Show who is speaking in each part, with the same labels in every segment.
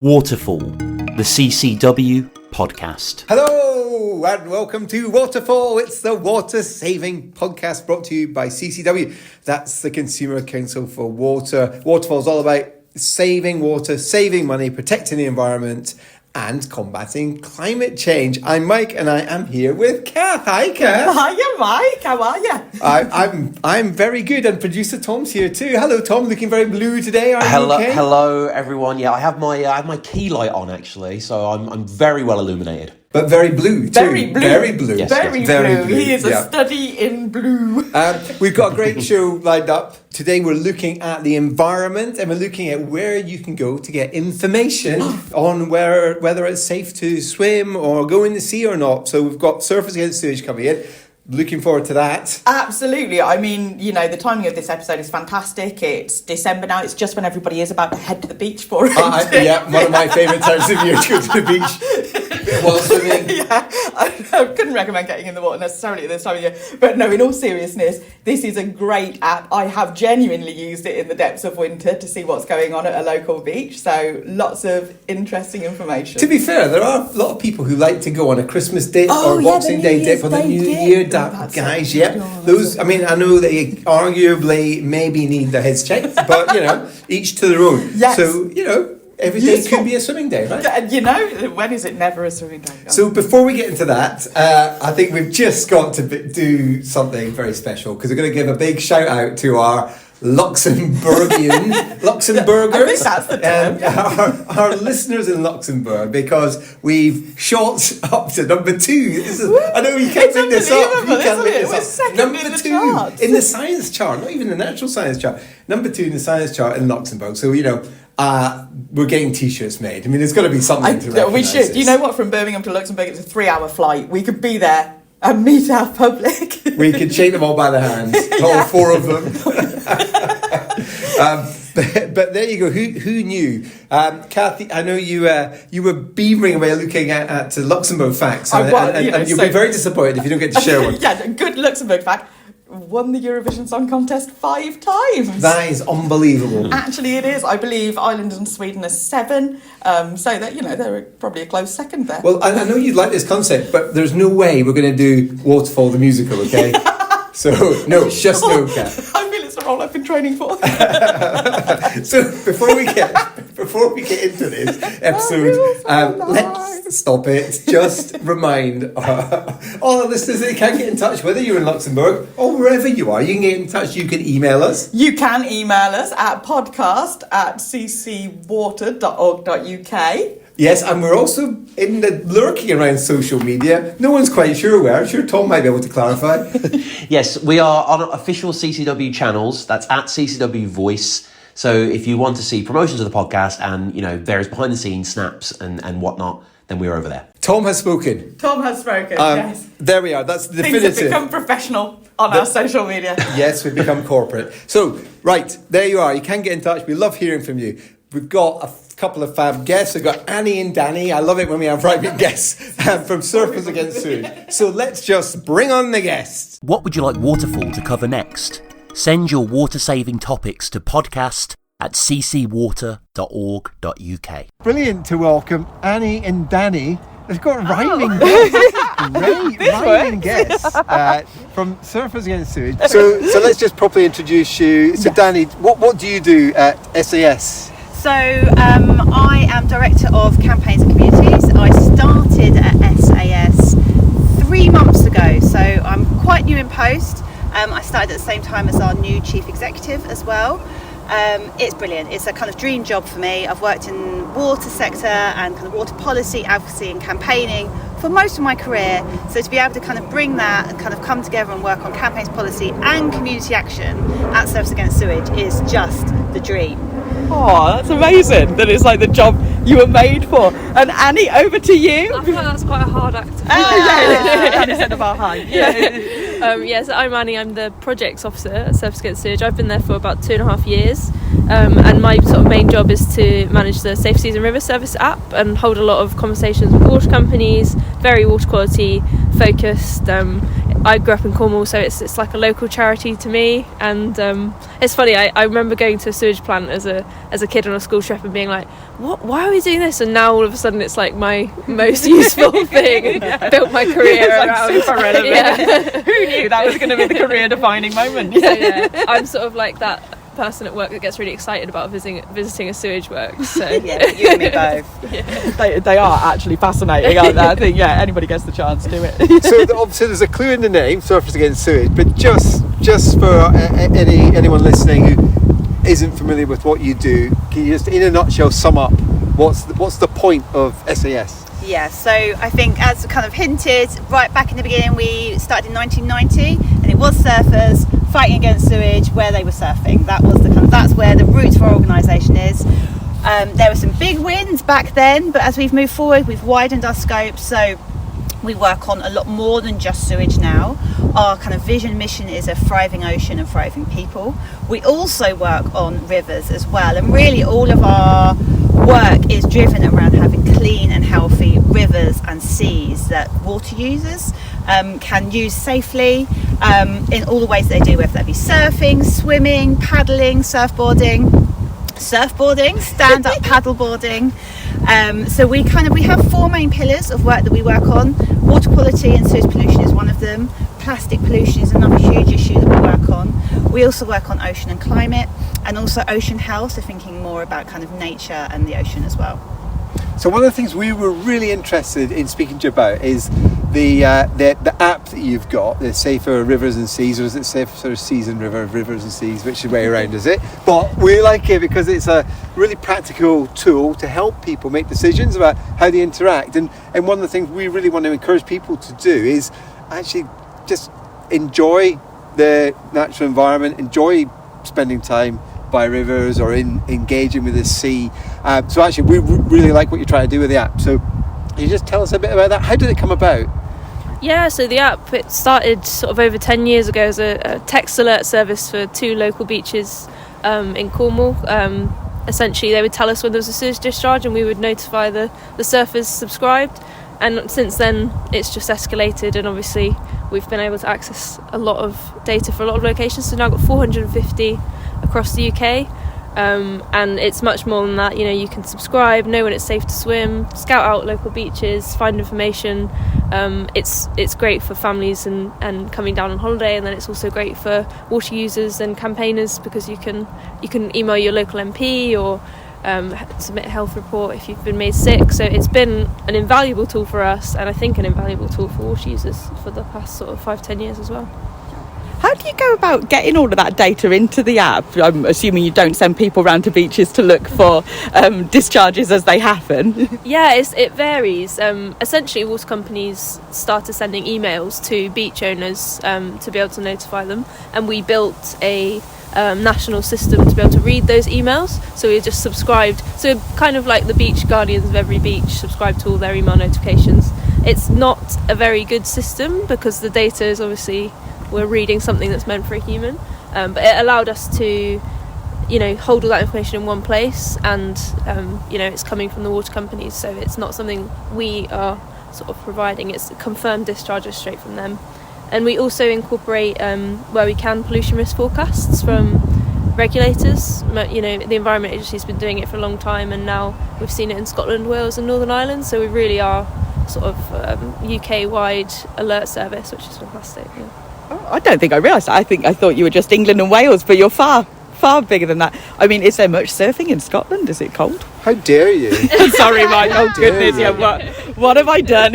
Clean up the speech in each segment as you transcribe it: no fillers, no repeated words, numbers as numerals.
Speaker 1: Waterfall, the CCW podcast.
Speaker 2: Hello and welcome to Waterfall. It's the water saving podcast brought to you by CCW. That's the Consumer Council for Water. Waterfall is all about saving water, saving money, protecting the environment and combating climate change. I'm Mike and I am here with Cath. Hi Cath.
Speaker 3: Hiya Mike, how are you?
Speaker 2: I'm very good, and producer Tom's here too. Hello Tom, looking very blue today. Are you okay?
Speaker 1: Hello everyone. Yeah, I have my key light on actually, so I'm very well illuminated.
Speaker 2: But very blue too.
Speaker 3: Very blue.
Speaker 2: Very blue.
Speaker 1: Yes,
Speaker 3: Very blue. He is a study in blue.
Speaker 2: We've got a great show lined up. Today we're looking at the environment and we're looking at where you can go to get information on whether it's safe to swim or go in the sea or not. So we've got Surfers Against Sewage coming in. Looking forward to that.
Speaker 3: Absolutely. I mean, you know, the timing of this episode is fantastic. It's December now. It's just when everybody is about to head to the beach for it.
Speaker 2: Yeah, one of my favourite times of year to go to the beach. While swimming.
Speaker 3: Yeah, I couldn't recommend getting in the water necessarily at this time of year. But no, in all seriousness, this is a great app. I have genuinely used it in the depths of winter to see what's going on at a local beach. So lots of interesting information.
Speaker 2: To be fair, there are a lot of people who like to go on a Christmas dip or Boxing Day dip or the New Year dip. Guys, yeah. Those, I mean, I know they arguably maybe need their heads checked, but, you know, each to their own.
Speaker 3: Yes.
Speaker 2: So, you know, every day could be a swimming day, right?
Speaker 3: You know, when is it never a swimming day?
Speaker 2: So before we get into that, I think we've just got to do something very special because we're going to give a big shout out to our Luxembourgers,
Speaker 3: I think that's the term.
Speaker 2: our listeners in Luxembourg, because we've shot up to number 2. I know you can't make this up. You can't make this up. Number 2 in the science chart, not even the natural science chart. Number 2 in the science chart in Luxembourg. So you know. We're getting t-shirts made. I mean, there's got to be something to recognise.
Speaker 3: We should.
Speaker 2: This.
Speaker 3: You know what? From Birmingham to Luxembourg, it's a 3-hour flight. We could be there and meet our public.
Speaker 2: We could shake them all by the hands, all 4 of them. But there you go. Who knew? Kathy, I know you were beaming away looking at Luxembourg facts, and you'll be very disappointed if you don't get to share one.
Speaker 3: Yeah, good Luxembourg fact. Won the Eurovision Song Contest 5 times.
Speaker 2: That is unbelievable.
Speaker 3: Actually, it is. I believe Ireland and Sweden are 7. So that, you know, they're probably a close second there.
Speaker 2: Well, I know you'd like this concept, but there's no way we're going to do Waterfall the musical, okay? So no, just no, Kat.
Speaker 3: I feel it's the role I've been training for.
Speaker 2: So before we get into this episode, let's stop it. Just remind all the listeners that they can get in touch, whether you're in Luxembourg or wherever you are. You can get in touch. You can email us.
Speaker 3: You can email us at podcast@ccwater.org.uk.
Speaker 2: Yes, and we're also lurking around social media. No one's quite sure where. I'm sure Tom might be able to clarify.
Speaker 1: Yes, we are on official CCW channels. That's at CCW Voice. So if you want to see promotions of the podcast and, you know, various behind the scenes snaps and whatnot, then we're over there.
Speaker 2: Tom has spoken.
Speaker 3: Yes.
Speaker 2: There we are. That's the
Speaker 3: Things
Speaker 2: definitive.
Speaker 3: have become professional on our social media.
Speaker 2: Yes, we've become corporate. So, right, there you are. You can get in touch. We love hearing from you. We've got a couple of fab guests. We've got Annie and Dani. I love it when we have private guests from Surfers Against Sewage. So let's just bring on the guests.
Speaker 1: What would you like Waterfall to cover next? Send your water-saving topics to podcast@ccwater.org.uk.
Speaker 2: Brilliant to welcome Annie and Dani. They've got rhyming guests from Surfers Against Sewage. So let's just properly introduce you. So Dani, what do you do at SAS?
Speaker 4: So I am Director of Campaigns and Communities. I started at SAS 3 months ago, so I'm quite new in post. I started at the same time as our new Chief Executive as well. It's brilliant. It's a kind of dream job for me. I've worked in water sector and kind of water policy, advocacy and campaigning for most of my career. So to be able to kind of bring that and kind of come together and work on campaigns, policy and community action at Surfers Against Sewage is just the dream.
Speaker 3: Oh, that's amazing. That it's like the job you were made for. And Annie, over to you.
Speaker 5: I feel like that's quite a hard act to
Speaker 3: Annie said about high.
Speaker 5: Yes, I'm Annie. I'm the projects officer at Surfers Against Sewage. I've been there for about 2.5 years. and my sort of main job is to manage the Safe Seas and River Service app and hold a lot of conversations with water companies, very water quality focused. I grew up in Cornwall, so it's like a local charity to me, and it's funny, I remember going to a sewage plant as a kid on a school trip and being like, why are we doing this? And now all of a sudden it's like my most useful thing. Built my career
Speaker 3: It's like
Speaker 5: around.
Speaker 3: super relevant.
Speaker 5: Yeah.
Speaker 3: Who knew that was going to be the career defining moment?
Speaker 5: So yeah, I'm sort of like that person at work that gets really excited about visiting a sewage works. So
Speaker 4: Yeah, you and me both.
Speaker 3: They are actually fascinating, aren't they? I think anybody gets the chance, do it.
Speaker 2: So obviously there's a clue in the name, Surfers Against Sewage, but just for anyone listening who isn't familiar with what you do, can you just in a nutshell sum up what's the point of SAS?
Speaker 4: Yeah, so I think as kind of hinted right back in the beginning, we started in 1990 and it was surfers fighting against sewage where they were surfing. That's where the roots of our organisation is. There were some big wins back then, but as we've moved forward, we've widened our scope. So we work on a lot more than just sewage now. Our kind of vision mission is a thriving ocean and thriving people. We also work on rivers as well, and really all of our work is driven around having clean and healthy rivers and seas that water users can use safely in all the ways they do, whether that be surfing, swimming, paddling, surfboarding, stand-up paddleboarding. So we have four main pillars of work that we work on. Water quality and sewage pollution is one of them. Plastic pollution is another huge issue that we work on. We also work on ocean and climate, and also ocean health, so thinking more about kind of nature and the ocean as well.
Speaker 2: So one of the things we were really interested in speaking to you about is the app that you've got, the Safer Rivers and Seas, or is it Safer sort of Seas and Rivers and Seas, which way around is it? But we like it because it's a really practical tool to help people make decisions about how they interact. And one of the things we really want to encourage people to do is actually just enjoy the natural environment, enjoy spending time by rivers or engaging with the sea. So actually we really like what you're trying to do with the app. So can you just tell us a bit about that? How did it come about?
Speaker 5: Yeah, so the app, it started sort of over 10 years ago as a text alert service for 2 local beaches in Cornwall. Essentially they would tell us when there was a sewage discharge and we would notify the surfers subscribed, and since then it's just escalated, and obviously we've been able to access a lot of data for a lot of locations. So now I've got 450 across the UK, and it's much more than that. You can subscribe, know when it's safe to swim, scout out local beaches, find information. It's great for families and coming down on holiday, and then it's also great for water users and campaigners because you can email your local MP or submit a health report if you've been made sick. So it's been an invaluable tool for us, and I think an invaluable tool for water users for the past sort of 5-10 years as well.
Speaker 3: How do you go about getting all of that data into the app? I'm assuming you don't send people around to beaches to look for discharges as they happen.
Speaker 5: Yeah, it varies. Essentially, water companies started sending emails to beach owners to be able to notify them, and we built a national system to be able to read those emails. So we just subscribed. So kind of like the beach guardians of every beach subscribe to all their email notifications. It's not a very good system because the data is obviously, we're reading something that's meant for a human, but it allowed us to hold all that information in one place, and it's coming from the water companies, so it's not something we are sort of providing. It's confirmed discharges straight from them. And we also incorporate where we can pollution risk forecasts from regulators. The Environment Agency's been doing it for a long time, and now we've seen it in Scotland, Wales and Northern Ireland, so we really are sort of UK-wide alert service, which is fantastic. Yeah.
Speaker 3: Oh, I don't think I realised that. I thought you were just England and Wales, but you're far bigger than that. I mean, is there much surfing in Scotland? Is it cold?
Speaker 2: How dare you?
Speaker 3: Sorry, Mike. Oh goodness, yeah. What have I done?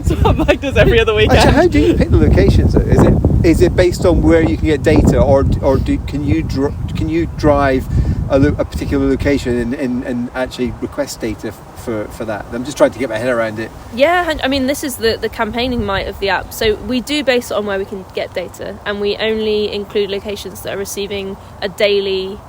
Speaker 3: So Mike does every other weekend.
Speaker 2: Actually, how do you pick the locations? Is it based on where you can get data, or can you drive a particular location and actually request data for that? I'm just trying to get my head around it.
Speaker 5: Yeah, I mean, this is the campaigning might of the app. So we do base it on where we can get data, and we only include locations that are receiving a daily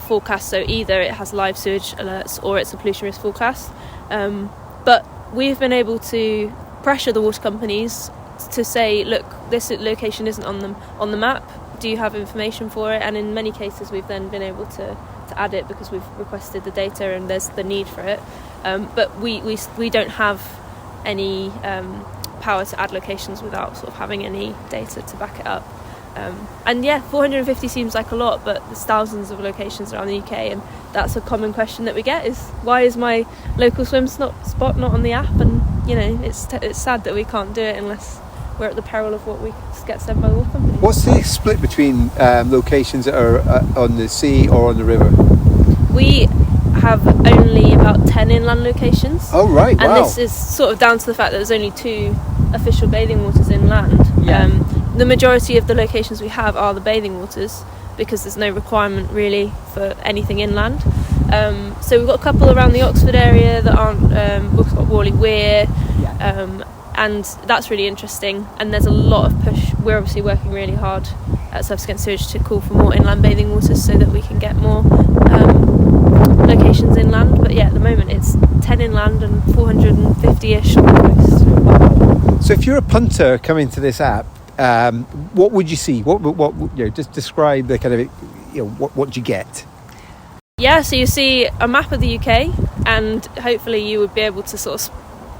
Speaker 5: forecast. So either it has live sewage alerts or it's a pollution risk forecast. But we've been able to pressure the water companies to say, look, this location isn't on the map. do have information for it, and in many cases we've then been able to add it because we've requested the data and there's the need for it. But we don't have any power to add locations without sort of having any data to back it up. And yeah, 450 seems like a lot, but there's thousands of locations around the UK, and that's a common question that we get is, why is my local swim spot not on the app? And you know, it's sad that we can't do it unless we're at the peril of what we get sent by the water company.
Speaker 2: What's the split between locations that are on the sea or on the river?
Speaker 5: We have only about 10 inland locations.
Speaker 2: Oh right,
Speaker 5: and
Speaker 2: wow.
Speaker 5: this is sort of down to the fact that there's only 2 official bathing waters inland.
Speaker 3: Yeah.
Speaker 5: The majority of the locations we have are the bathing waters because there's no requirement really for anything inland. So we've got a couple around the Oxford area that aren't, we've got Worley Weir, and that's really interesting, and there's a lot of push. We're obviously working really hard at Surface Against Sewage to call for more inland bathing waters so that we can get more locations inland, but yeah, at the moment it's 10 inland and 450-ish on the coast.
Speaker 2: So if you're a punter coming to this app, what would you see? What you know, just describe the kind of, you know, what do you get?
Speaker 5: Yeah, so you see a map of the UK, and hopefully you would be able to sort of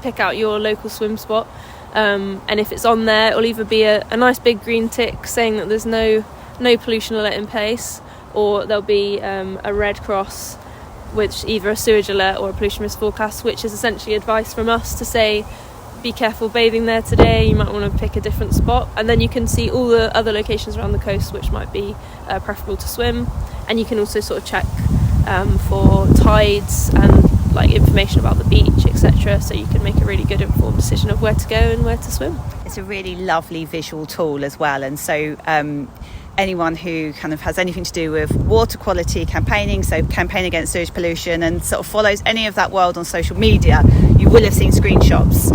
Speaker 5: pick out your local swim spot, and if it's on there, it'll either be a nice big green tick saying that there's no pollution alert in place, or there'll be a red cross, which either a sewage alert or a pollution risk forecast, which is essentially advice from us to say, be careful bathing there today, you might want to pick a different spot. And then you can see all the other locations around the coast which might be preferable to swim, and you can also sort of check for tides and like information about the beach, etc., so you can make a really good informed decision of where to go and where to swim.
Speaker 4: It's a really lovely visual tool as well, and so anyone who kind of has anything to do with water quality campaigning, so campaign against sewage pollution, and sort of follows any of that world on social media, you will have seen screenshots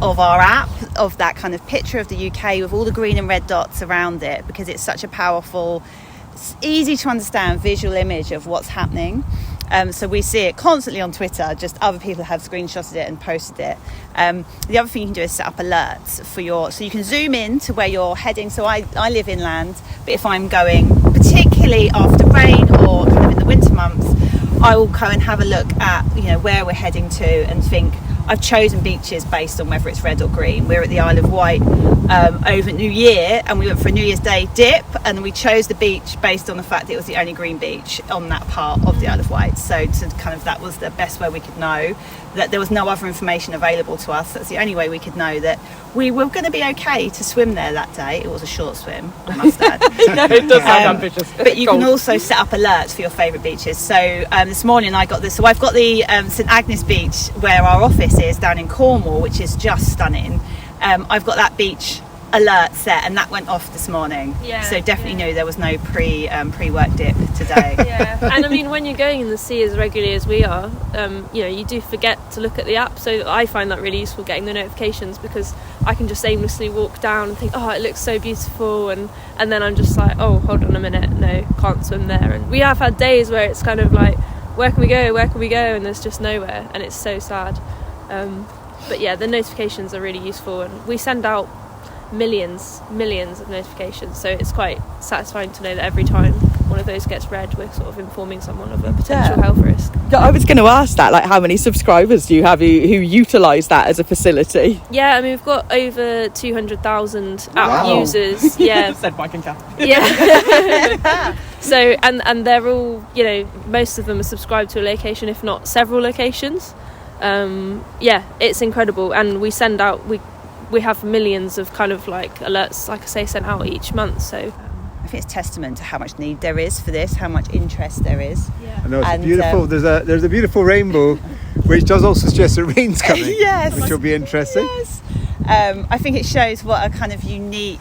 Speaker 4: of our app, of that kind of picture of the UK with all the green and red dots around it, because it's such a powerful, easy to understand visual image of what's happening. So we see it constantly on Twitter, just other people have screenshotted it and posted it. The other thing you can do is set up alerts so you can zoom in to where you're heading. So I live inland, but if I'm going particularly after rain or kind of in the winter months, I will go and have a look at, you know, where we're heading to and think, I've chosen beaches based on whether it's red or green. We're at the Isle of Wight over New Year, and we went for a New Year's Day dip, and we chose the beach based on the fact that it was the only green beach on that part of the Isle of Wight. So to kind of, that was the best way we could know that there was no other information available to us. That's the only way we could know that we were going to be okay to swim there that day. It was a short swim, I must add.
Speaker 3: No, it does sound ambitious.
Speaker 4: But you can also set up alerts for your favourite beaches. So this morning I got this. So I've got the St Agnes beach where our office is down in Cornwall, which is just stunning. I've got that beach alert set, and that went off this morning. So definitely knew there was no pre-work dip today.
Speaker 5: And I mean, when you're going in the sea as regularly as we are, you know, you do forget to look at the app, so I find that really useful, getting the notifications, because I can just aimlessly walk down and think, oh, it looks so beautiful, and then I'm just like, oh, hold on a minute, no, can't swim there. And we have had days where it's kind of like, where can we go, and there's just nowhere, and it's so sad. But yeah, the notifications are really useful, and we send out millions of notifications, so it's quite satisfying to know that every time one of those gets read, we're sort of informing someone of a potential health risk.
Speaker 3: Yeah, I was going to ask that, like, how many subscribers do you have who utilise that as a facility?
Speaker 5: Yeah, I mean, we've got over 200,000 app users. Yeah,
Speaker 3: said Mike and Cath.
Speaker 5: Yeah. So and they're all, you know, most of them are subscribed to a location, if not several locations. Yeah, it's incredible, and we send out, we have millions of kind of like alerts, like I say, sent out each month. So
Speaker 4: I think it's testament to how much need there is for this, how much interest there is.
Speaker 5: Yeah.
Speaker 2: I know, it's beautiful. There's a beautiful rainbow, which does also suggest that rain's coming.
Speaker 4: Yes,
Speaker 2: which will be interesting.
Speaker 4: Yes. I think it shows what a kind of unique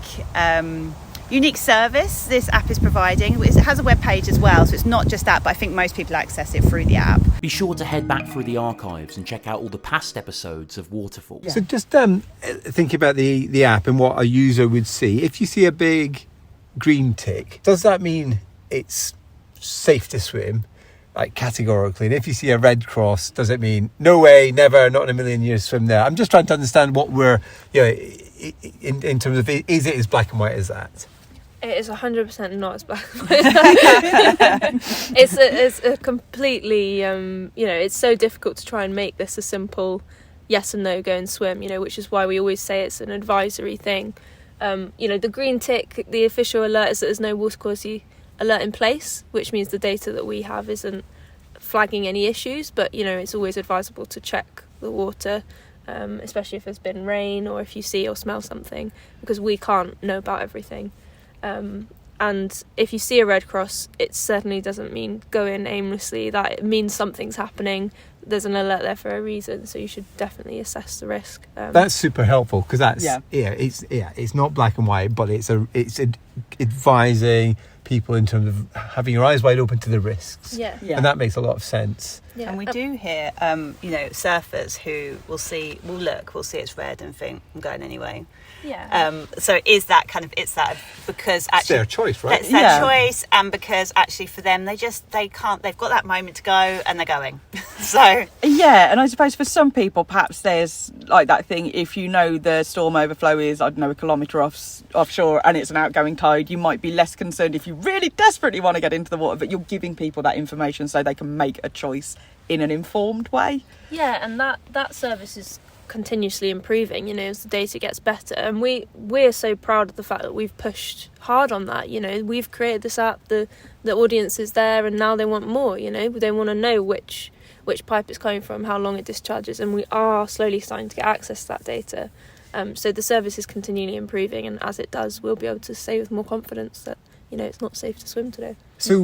Speaker 4: service this app is providing. It has a web page as well, so it's not just that, but I think most people access it through the app.
Speaker 6: Be sure to head back through the archives and check out all the past episodes of Waterfall.
Speaker 2: So just thinking about the app and what a user would see. If you see a big green tick, does that mean it's safe to swim, like categorically? And if you see a red cross, does it mean no way, never, not in a million years swim there? I'm just trying to understand what we're, you know, in terms of, is it as black and white as that?
Speaker 5: It is 100% not as black and white. It's a completely, it's so difficult to try and make this a simple yes and no, go and swim, which is why we always say it's an advisory thing. The green tick, the official alert is that there's no water quality alert in place, which means the data that we have isn't flagging any issues, but, it's always advisable to check the water, especially if there's been rain or if you see or smell something, because we can't know about everything. And if you see a red cross, it certainly doesn't mean go in aimlessly. That it means something's happening. There's an alert there for a reason, so you should definitely assess the risk.
Speaker 2: That's super helpful, because it's not black and white, but it's advising people in terms of having your eyes wide open to the risks.
Speaker 5: Yeah.
Speaker 2: And that makes a lot of sense.
Speaker 4: Yeah. And we do hear, surfers who will see it's red and think, I'm going anyway.
Speaker 5: Yeah.
Speaker 4: So is that it's that because actually
Speaker 2: it's their choice, right?
Speaker 4: It's their choice, and because actually for them they've got that moment to go and they're going. So
Speaker 7: yeah, and I suppose for some people perhaps there's like that thing, if the storm overflow is, I don't know, a kilometre offshore and it's an outgoing tide, you might be less concerned if you really desperately want to get into the water, but you're giving people that information so they can make a choice in an informed way.
Speaker 5: Yeah, and that service is continuously improving, as the data gets better, and we're so proud of the fact that we've pushed hard on that. We've created this app, the audience is there, and now they want more. They want to know which pipe it's coming from, how long it discharges, and we are slowly starting to get access to that data. So the service is continually improving, and as it does, we'll be able to say with more confidence that it's not safe to swim today.
Speaker 2: So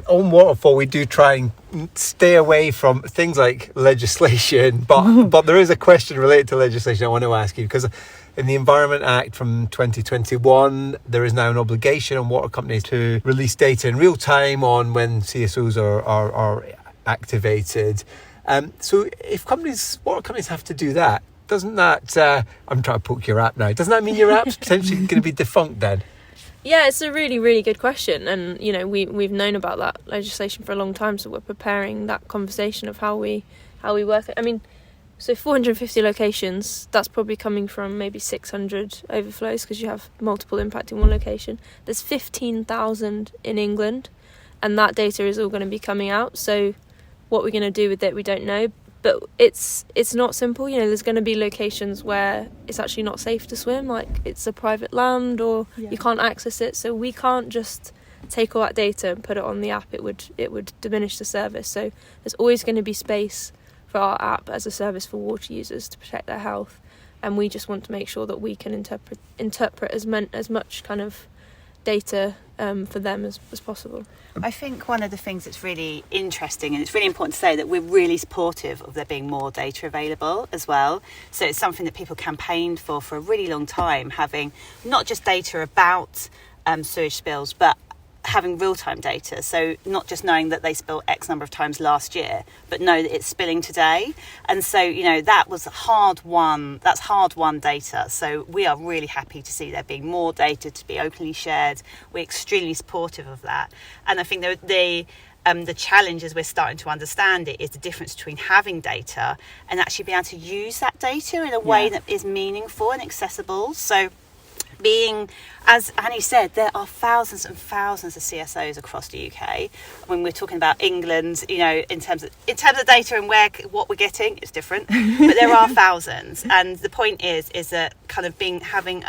Speaker 2: on Waterfall, we do try and stay away from things like legislation, but there is a question related to legislation I want to ask you, because in the Environment Act from 2021, there is now an obligation on water companies to release data in real time on when CSOs are activated. So if water companies have to do that, doesn't that, I'm trying to poke your app now, doesn't that mean your app's potentially going to be defunct then?
Speaker 5: Yeah, it's a really, really good question, and we've known about that legislation for a long time, so we're preparing that conversation of how we work. I mean, so 450 locations, that's probably coming from maybe 600 overflows because you have multiple impact in one location. There's 15,000 in England, and that data is all going to be coming out. So what we're going to do with it, we don't know. But it's not simple. There's going to be locations where it's actually not safe to swim, like it's a private land or you can't access it. So we can't just take all that data and put it on the app. It would diminish the service. So there's always going to be space for our app as a service for water users to protect their health. And we just want to make sure that we can interpret as much kind of data for them as possible.
Speaker 4: I think one of the things that's really interesting, and it's really important to say that we're really supportive of there being more data available as well. So it's something that people campaigned for a really long time, having not just data about sewage spills, but having real-time data. So not just knowing that they spilled X number of times last year, but know that it's spilling today. And so, that was that's hard-won data. So we are really happy to see there being more data to be openly shared. We're extremely supportive of that. And I think the challenge, as we're starting to understand it, is the difference between having data and actually being able to use that data in a way that is meaningful and accessible. So as Annie said, there are thousands and thousands of CSOs across the UK. When we're talking about England, in terms of data and what we're getting, it's different. But there are thousands, and the point is that kind of having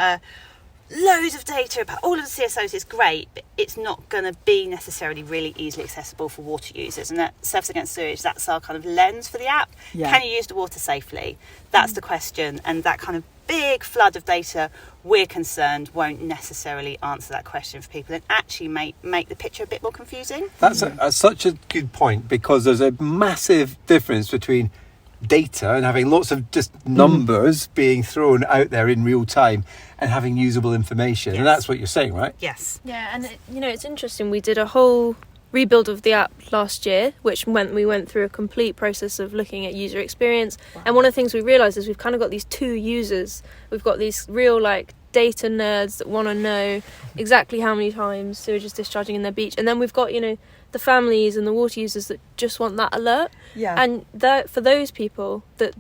Speaker 4: loads of data about all of the CSOs is great, but it's not going to be necessarily really easily accessible for water users. And that Surfers Against Sewage, that's our kind of lens for the app. Yeah. Can you use the water safely? That's the question, and that kind of big flood of data, we're concerned, won't necessarily answer that question for people and actually make the picture a bit more confusing.
Speaker 2: That's such a good point, because there's a massive difference between data and having lots of just numbers being thrown out there in real time and having usable information. Yes. And that's what you're saying, right?
Speaker 4: Yes.
Speaker 5: Yeah, and it's interesting. We did a whole rebuild of the app last year, which meant we went through a complete process of looking at user experience. Wow. And one of the things we realised is we've kind of got these two users. We've got these real data nerds that want to know exactly how many times sewage is discharging in their beach, and then we've got the families and the water users that just want that alert. Yeah. And for those people, the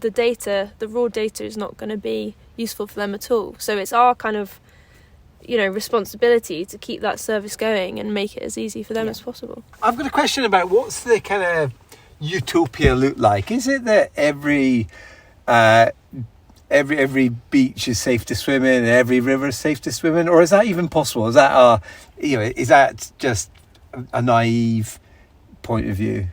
Speaker 5: raw data is not going to be useful for them at all. So it's our kind of responsibility to keep that service going and make it as easy for them as possible.
Speaker 2: I've got a question about what's the kind of utopia look like? Is it that every beach is safe to swim in and every river is safe to swim in, or is that even possible? Is that is that just a naive point of view?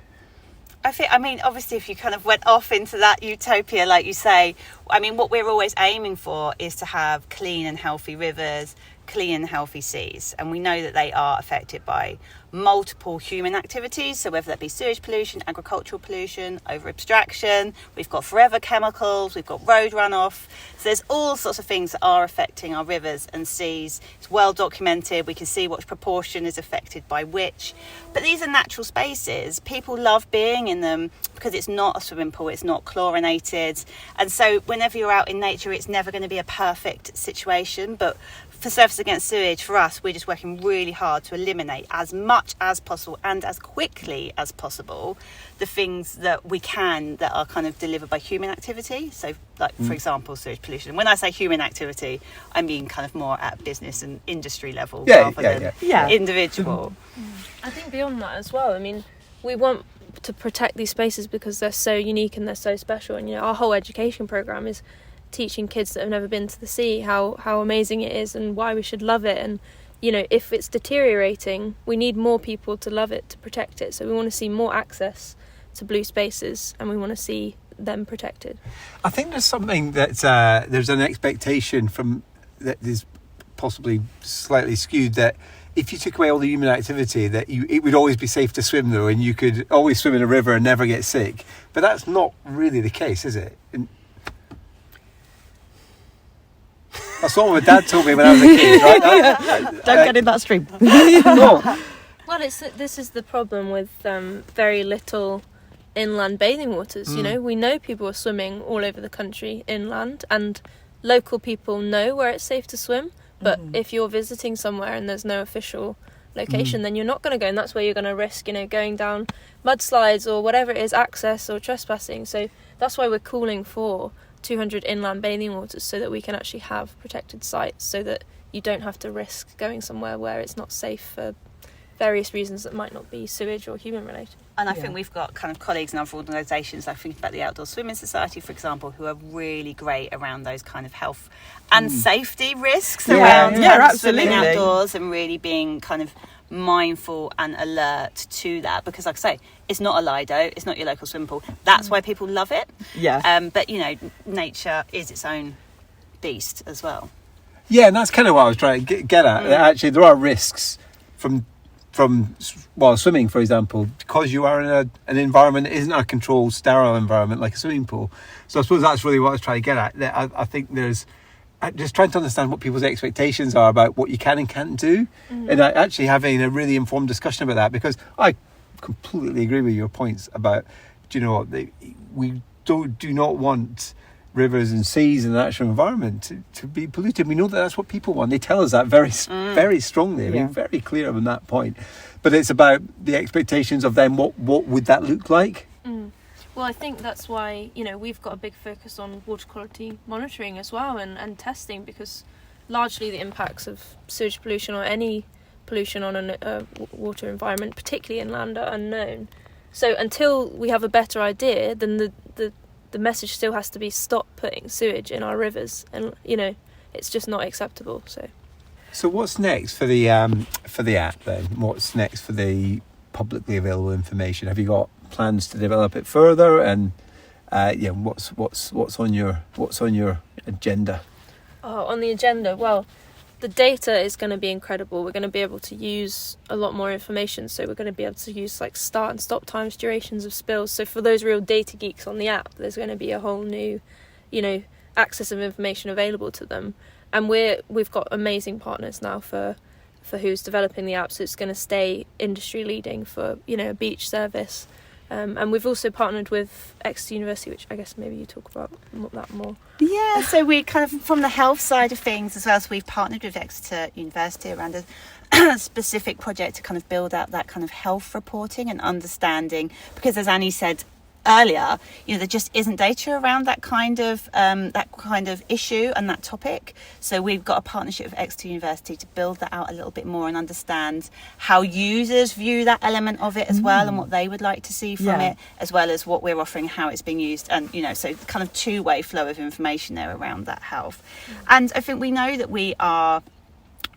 Speaker 4: I mean, obviously, if you kind of went off into that utopia, like you say, I mean, what we're always aiming for is to have clean and healthy rivers, clean and healthy seas. And we know that they are affected by multiple human activities. So whether that be sewage pollution, agricultural pollution, over abstraction, we've got forever chemicals, we've got road runoff. So there's all sorts of things that are affecting our rivers and seas. It's well documented. We can see what proportion is affected by which. But these are natural spaces. People love being in them because it's not a swimming pool, it's not chlorinated. And so whenever you're out in nature, it's never going to be a perfect situation. But for Surface Against Sewage, for us, we're just working really hard to eliminate as much as possible and as quickly as possible the things that we can that are kind of delivered by human activity. So, like, for example, sewage pollution. When I say human activity, I mean kind of more at business and industry level rather than individual.
Speaker 5: I think beyond that as well, I mean, we want to protect these spaces because they're so unique and they're so special. And, our whole education programme is teaching kids that have never been to the sea how amazing it is and why we should love it. And if it's deteriorating, we need more people to love it, to protect it. So we want to see more access to blue spaces and we want to see them protected.
Speaker 2: I think there's something that there's an expectation from that is possibly slightly skewed, that if you took away all the human activity, that it would always be safe to swim though, and you could always swim in a river and never get sick. But that's not really the case, is it? That's what my dad told me when I was a kid, right?
Speaker 7: Don't get in that stream.
Speaker 2: No.
Speaker 5: Well, this is the problem with very little inland bathing waters. We know people are swimming all over the country inland, and local people know where it's safe to swim. But if you're visiting somewhere and there's no official location, then you're not going to go, and that's where you're going to risk, going down mudslides or whatever it is, access or trespassing. So that's why we're calling for 200 inland bathing waters, so that we can actually have protected sites, so that you don't have to risk going somewhere where it's not safe for various reasons that might not be sewage or human related.
Speaker 4: And I think we've got kind of colleagues in other organisations, I think about the Outdoor Swimming Society, for example, who are really great around those kind of health and safety risks around swimming outdoors, and really being kind of mindful and alert to that. Because like I say, it's not a Lido, it's not your local swimming pool. That's why people love it. But nature is its own beast as well.
Speaker 2: Yeah, and that's kind of what I was trying to get at. Actually, there are risks from while swimming, for example, because you are in an environment that isn't a controlled, sterile environment like a swimming pool. So I suppose that's really what I was trying to get at. I think there's just trying to understand what people's expectations are about what you can and can't do, and actually having a really informed discussion about that, because I completely agree with your points about, we do not want rivers and seas and the natural environment to be polluted. We know that that's what people want. They tell us that very strongly. I mean, very clear on that point. But it's about the expectations of them. What would that look like?
Speaker 5: Well, I think that's why, we've got a big focus on water quality monitoring as well, and testing, because largely the impacts of sewage pollution or any pollution on a water environment, particularly inland, are unknown. So until we have a better idea, then the message still has to be stop putting sewage in our rivers, and it's just not acceptable. So what's next
Speaker 2: for the app then? What's next for the publicly available information? Have you got plans to develop it further? And what's on your agenda?
Speaker 5: On the agenda, well, the data is going to be incredible. We're going to be able to use a lot more information. So we're going to be able to use like start and stop times, durations of spills. So for those real data geeks on the app, there's going to be a whole new, access of information available to them. And we've got amazing partners now for who's developing the app. So it's going to stay industry leading for, a beach service. And we've also partnered with Exeter University, which I guess maybe you talk about that more.
Speaker 4: Yeah, so we kind of, from the health side of things as well, so we've partnered with Exeter University around a specific project to kind of build out that kind of health reporting and understanding, because as Annie said, earlier, there just isn't data around that kind of issue and that topic. So we've got a partnership with Exeter University to build that out a little bit more and understand how users view that element of it as well, and what they would like to see from it, as well as what we're offering, how it's being used, and so kind of two-way flow of information there around that health. And I think we know that we are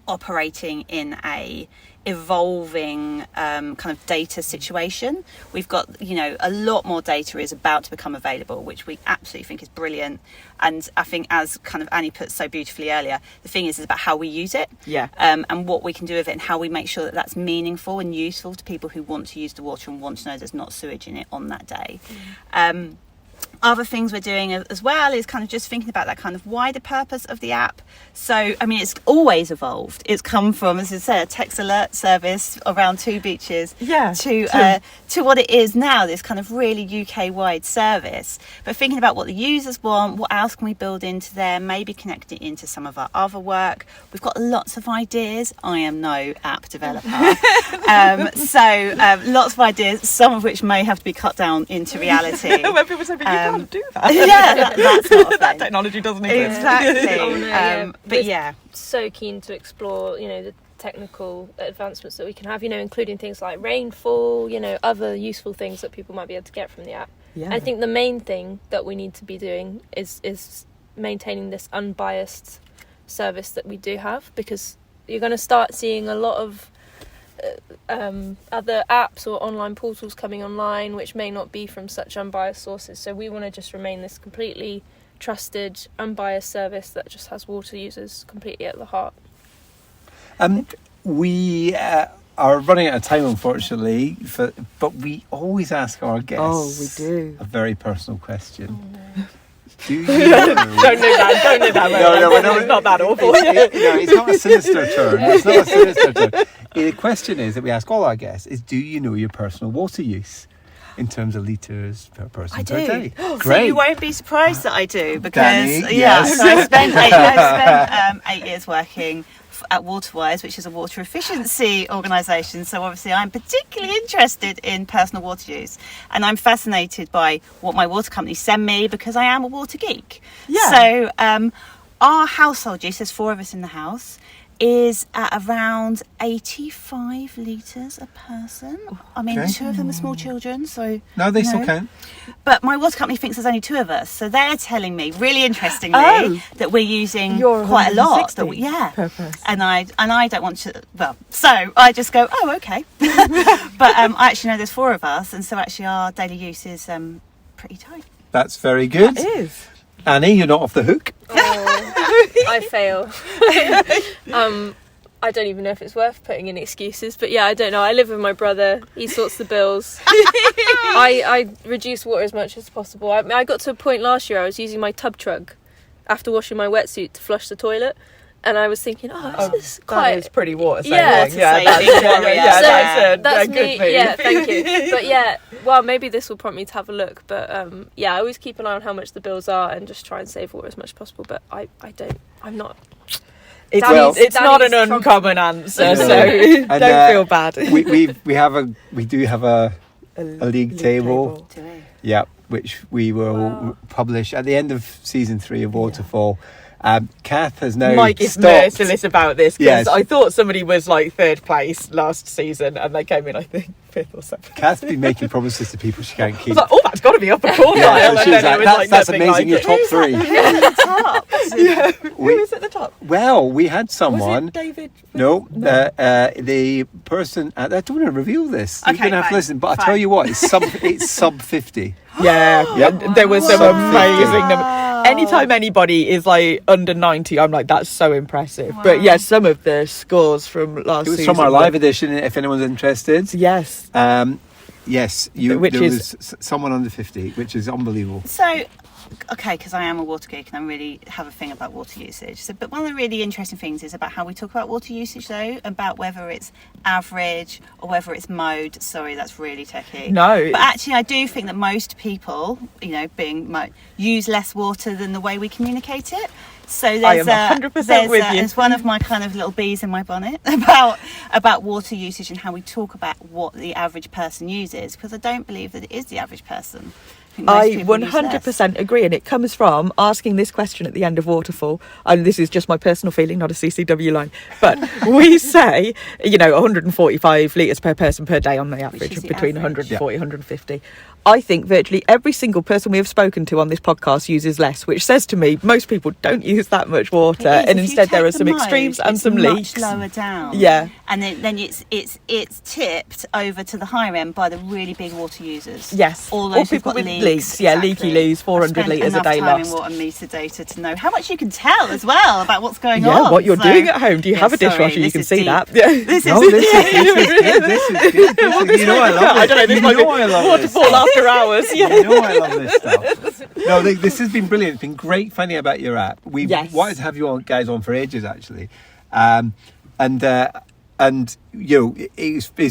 Speaker 4: operating in a evolving kind of data situation. We've got a lot more data is about to become available, which we absolutely think is brilliant. And I think, as kind of Annie put so beautifully earlier, the thing is about how we use it, and what we can do with it, and how we make sure that that's meaningful and useful to people who want to use the water and want to know there's not sewage in it on that day. Other things we're doing as well is kind of just thinking about that kind of wider purpose of the app. So, I mean, it's always evolved. It's come from, as I said, a text alert service around 2 beaches to what it is now, this kind of really UK-wide service. But thinking about what the users want, what else can we build into there, maybe connect it into some of our other work. We've got lots of ideas. I am no app developer. Lots of ideas, some of which may have to be cut down into reality.
Speaker 7: When people say, but you can't do that.
Speaker 4: That's not a thing.
Speaker 7: That technology doesn't exist.
Speaker 4: Exactly.
Speaker 5: But so keen to explore, the technical advancements that we can have, including things like rainfall, other useful things that people might be able to get from the app. I think the main thing that we need to be doing is maintaining this unbiased service that we do have, because you're going to start seeing a lot of other apps or online portals coming online which may not be from such unbiased sources. So we want to just remain this completely trusted, unbiased service that just has water users completely at the heart.
Speaker 2: We are running out of time, unfortunately, but we always ask our guests a very personal question. Do you know?
Speaker 7: Don't do that. No, it's not that awful.
Speaker 2: It's not a sinister term. The question is that we ask all our guests is, do you know your personal water use in terms of litres per person per day?
Speaker 4: So
Speaker 2: Great.
Speaker 4: you won't be surprised that I do, because
Speaker 2: Dani, yes.
Speaker 4: so I spent 8 years working at Waterwise, which is a water efficiency organisation. So obviously I'm particularly interested in personal water use, and I'm fascinated by what my water companies send me, because I am a water geek. So our household use, there's 4 of us in the house, is at around 85 litres a person. I mean, 2 of them are small children, so...
Speaker 2: No, they still count.
Speaker 4: But my water company thinks there's only 2 of us, so they're telling me, really interestingly, that we're using quite a lot.
Speaker 7: Per person.
Speaker 4: And I don't want to... Well, so I just go, oh, okay. But I actually know there's 4 of us, and so actually our daily use is pretty tight.
Speaker 2: That's very good.
Speaker 7: It is.
Speaker 2: Annie, you're not off the hook.
Speaker 5: I fail. I don't even know if it's worth putting in excuses, but I don't know. I live with my brother. He sorts the bills. I reduce water as much as possible. I got to a point last year I was using my tub truck after washing my wetsuit to flush the toilet, and I was thinking, this is quite...
Speaker 7: That is pretty water saving.
Speaker 4: That's
Speaker 5: that's
Speaker 7: good
Speaker 5: me.
Speaker 7: move.
Speaker 5: Yeah, thank you. But well, maybe this will prompt me to have a look. But I always keep an eye on how much the bills are and just try and save water as much as possible. But I'm not...
Speaker 7: It's not an uncommon answer, so don't feel bad.
Speaker 2: We do have a league table.
Speaker 4: Do we?
Speaker 2: Yeah, which we will publish at the end of season 3 of Waterfall. Cath has now
Speaker 7: Mike is
Speaker 2: stopped.
Speaker 7: merciless about this, because I thought somebody was like 3rd place last season and they came in, I think, 5th or 7th.
Speaker 2: Cath's been making promises to people she can't keep.
Speaker 7: I was like, that's got to be up a quartile.
Speaker 2: So she was
Speaker 7: and then
Speaker 2: like, that's
Speaker 7: nothing
Speaker 2: amazing, you're top 3.
Speaker 7: Who is at the top?
Speaker 2: Well, we had someone.
Speaker 7: Was it David?
Speaker 2: No. The person. I don't want to reveal this. You're going to have to listen. But I tell you what, it's sub 50.
Speaker 7: There was some amazing numbers. Anytime anybody is like under 90, I'm like, that's so impressive. Wow. But some of the scores from last season.
Speaker 2: It was from our live edition, if anyone's interested.
Speaker 7: Yes.
Speaker 2: There was someone under 50, which is unbelievable.
Speaker 4: So okay, because I am a water geek and I really have a thing about water usage. So, but one of the really interesting things is about how we talk about water usage, though, about whether it's average or whether it's mode. Sorry, that's really techie.
Speaker 7: No.
Speaker 4: But actually, I do think that most people, use less water than the way we communicate it. So
Speaker 7: I am 100% with you.
Speaker 4: There's one of my kind of little bees in my bonnet about water usage and how we talk about what the average person uses, because I don't believe that it is the average person.
Speaker 7: I 100% agree, and it comes from asking this question at the end of Waterfall, and this is just my personal feeling, not a CCW line, but we say, 145 litres per person per day on the average, between 140, 150. I think virtually every single person we have spoken to on this podcast uses less, which says to me most people don't use that much water, and instead there are some extremes and some leaks.
Speaker 4: Much lower down.
Speaker 7: Yeah.
Speaker 4: And then it's tipped over to the higher end by the really big water users.
Speaker 7: Yes.
Speaker 4: All those
Speaker 7: people
Speaker 4: who've got
Speaker 7: with leaks. Yeah,
Speaker 4: exactly.
Speaker 7: leaky loos, 400 litres a day
Speaker 4: lost. I
Speaker 7: lost.
Speaker 4: in water meter data to know how much you can tell as well about what's going on.
Speaker 7: Yeah, what you're doing at home. Do you have a dishwasher? You can see that. Yeah.
Speaker 4: This is
Speaker 2: good. You know I love it.
Speaker 7: I don't know, this might be Waterfall after hours. Yeah.
Speaker 2: You know I love this stuff. No, this has been brilliant. It's been great finding out about your app. We've wanted to have you guys on for ages, actually. It's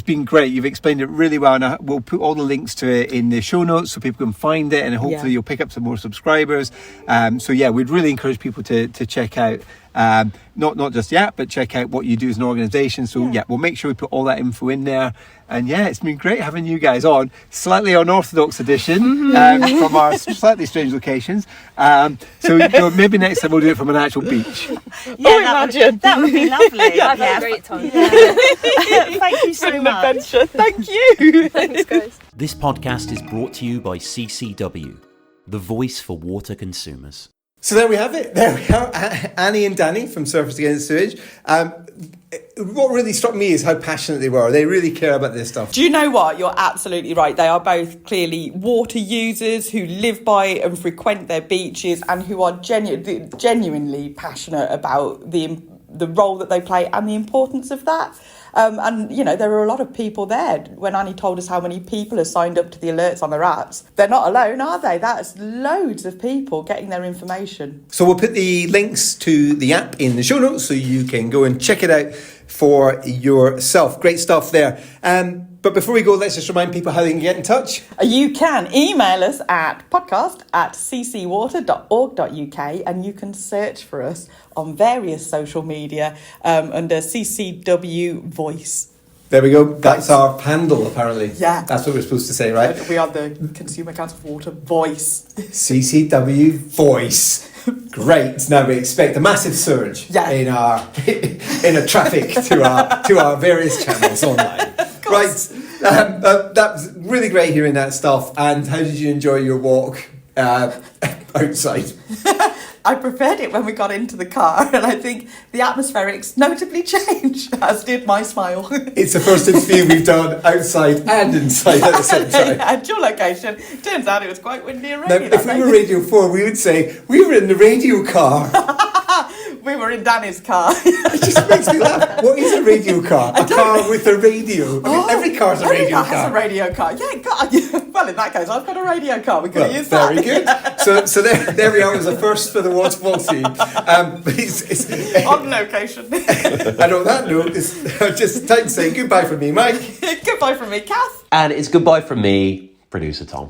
Speaker 2: been great. You've explained it really well, and we'll put all the links to it in the show notes so people can find it, and hopefully you'll pick up some more subscribers. We'd really encourage people to check out not just the app, but check out what you do as an organisation. So we'll make sure we put all that info in there. And it's been great having you guys on. Slightly unorthodox edition from our slightly strange locations. Maybe next time we'll do it from an actual beach.
Speaker 7: Imagine.
Speaker 4: That would be lovely.
Speaker 5: I've had a great time.
Speaker 4: Thank you so much.
Speaker 7: Adventure. Thank you.
Speaker 5: Thanks, guys.
Speaker 6: This podcast is brought to you by CCW, the voice for water consumers.
Speaker 2: So there we have it. There we are. Annie and Dani from Surfers Against Sewage. What really struck me is how passionate they were. They really care about this stuff.
Speaker 7: Do you know what? You're absolutely right. They are both clearly water users who live by and frequent their beaches, and who are genuinely passionate about the role that they play and the importance of that. There are a lot of people there. When Annie told us how many people have signed up to the alerts on their apps, they're not alone, are they? That's loads of people getting their information.
Speaker 2: So we'll put the links to the app in the show notes so you can go and check it out for yourself. Great stuff there. But before we go, let's just remind people how they can get in touch.
Speaker 7: You can email us at podcast@ccwater.org.uk, and you can search for us on various social media under CCW Voice.
Speaker 2: There we go. That's our handle, apparently.
Speaker 7: Yeah.
Speaker 2: That's what we're supposed to say, right?
Speaker 7: We are the Consumer Council for Water Voice.
Speaker 2: CCW Voice. Great. Now we expect a massive surge in our traffic to our various channels online. Right. That was really great hearing that stuff. And how did you enjoy your walk outside?
Speaker 7: I preferred it when we got into the car, and I think the atmospherics notably changed, as did my smile.
Speaker 2: It's the first interview we've done outside and inside at the same time.
Speaker 7: At your location, turns out it was quite windy and rainy.
Speaker 2: Now, if we were Radio 4, we would say, we were in the radio car.
Speaker 7: We were in Dani's car.
Speaker 2: It just makes me laugh. What is a radio car? A car with a radio. I mean, every car's a radio car.
Speaker 7: Every car has a radio car. Yeah, God. Well, in that case, I've got a radio car. We could have used that.
Speaker 2: Very good. So there we are. It was a first for the Waterfall team.
Speaker 7: On location.
Speaker 2: And on that note, it's just time to say goodbye from me, Mike.
Speaker 7: Goodbye from me, Cath.
Speaker 1: And it's goodbye from me, producer Tom.